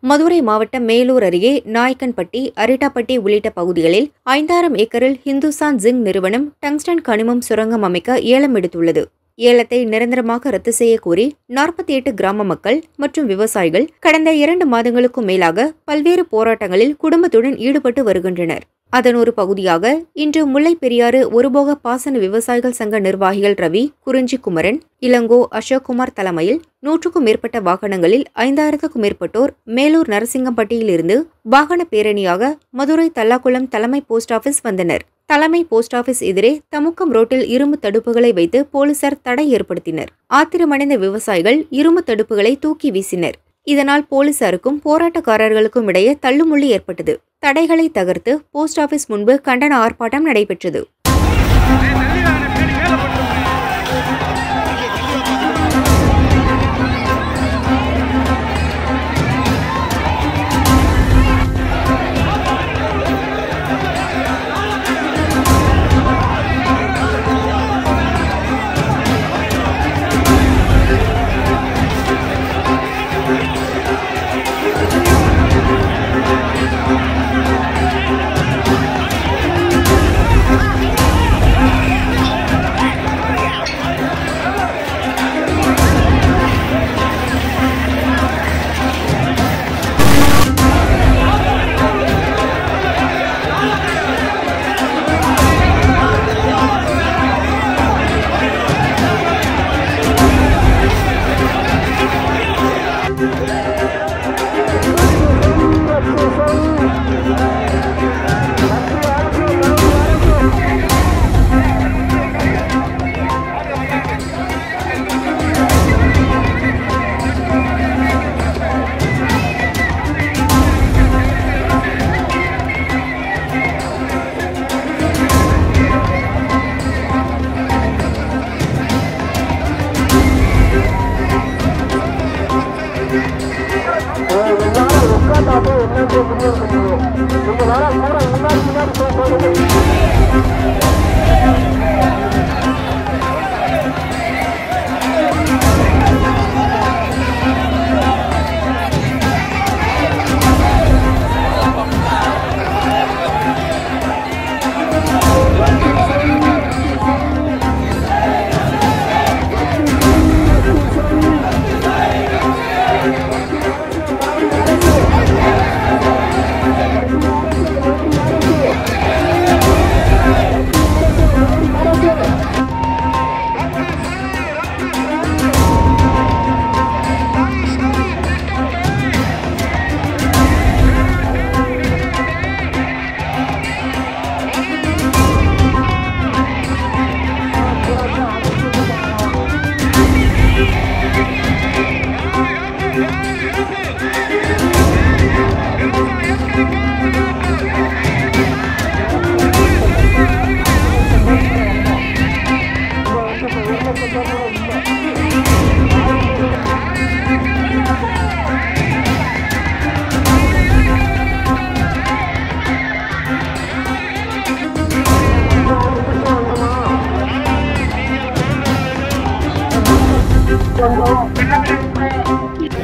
மதுரை மாவட்டம் மேலூர் அருகே நாயக்கன்பட்டி, அரிட்டாப்பட்டி உள்ளிட்ட பகுதிகளில் 5000 ஏக்கரில் ஹிந்துஸ்தான் ஜிங்க் நிறுவனம் டங்ஸ்டன் கனிமம் சுரங்கம் அமைக்க ஏலம் எடுத்துள்ளது. ஏலத்தை நிரந்தரமாக ரத்து செய்ய கோரி 48 கிராம மக்கள் மற்றும் விவசாயிகள் கடந்த 2 மாதங்களுக்கும் மேலாக பல்வேறு போராட்டங்களில் குடும்பத்துடன் ஈடுபட்டு வருகின்றனர். அதன் ஒரு பகுதியாக இன்று முல்லைப் பெரியாறு ஒருபோக பாசன விவசாயிகள் சங்க நிர்வாகிகள் ரவி, குறிஞ்சி குமரன், இளங்கோ, அசோக்குமார் தலைமையில் 100க்கும் மேற்பட்ட வாகனங்களில் 5000க்கும் மேற்பட்டோர் மேலூர் நரசிங்கம்பட்டியிலிருந்து வாகன பேரணியாக மதுரை தல்லாக்குளம் தலைமை போஸ்ட் ஆபீஸ் வந்தனர். தலைமை போஸ்ட் ஆபீஸ் எதிரே தமுக்கம் ரோட்டில் இரும்பு தடுப்புகளை வைத்து போலீசார் தடை ஏற்படுத்தினர். ஆத்திரமடைந்த விவசாயிகள் இரும்பு தடுப்புகளை தூக்கி வீசினர். இதனால் போலீசாருக்கும் போராட்டக்காரர்களுக்கும் இடையே தள்ளுமுள்ளு ஏற்பட்டது. தடைகளை தகர்த்து போஸ்ட் ஆபீஸ் முன்பு கண்டன ஆர்ப்பாட்டம் நடைபெற்றது.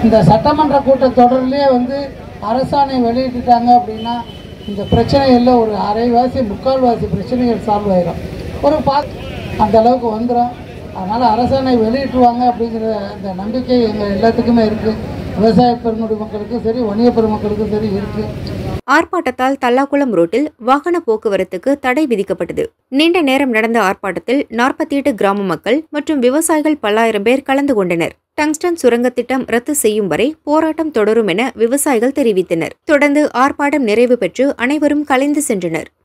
இந்த சட்டமன்ற கூட்டத்தொடரிலேயே அரசாணை வெளியிட்டுட்டாங்க அப்படின்னா இந்த பிரச்சனைகளில் ஒரு அரைவாசி முக்கால்வாசி பிரச்சனைகள் சால்வ் ஆயிடும். அந்த அளவுக்கு வந்துடும். அதனால் அரசாணை வெளியிட்டுருவாங்க அப்படிங்கிற அந்த நம்பிக்கை எங்கள் எல்லாத்துக்குமே இருக்குது. விவசாய பெருங்குடி மக்களுக்கும் சரி, வணிக பெருமக்களுக்கும் சரி இருக்குது. ஆர்ப்பாட்டத்தால் தல்லாக்குளம் ரோட்டில் வாகன போக்குவரத்துக்கு தடை விதிக்கப்பட்டது. நீண்ட நேரம் நடந்த ஆர்ப்பாட்டத்தில் 48 கிராம மக்கள் மற்றும் விவசாயிகள் பல்லாயிரம் பேர் கலந்து கொண்டனர். டங்ஸ்டன் சுரங்க திட்டம் ரத்து செய்யும் வரை போராட்டம் தொடரும் என விவசாயிகள் தெரிவித்தனர். தொடர்ந்து ஆர்ப்பாட்டம் நிறைவு பெற்று அனைவரும் கலைந்து சென்றனர்.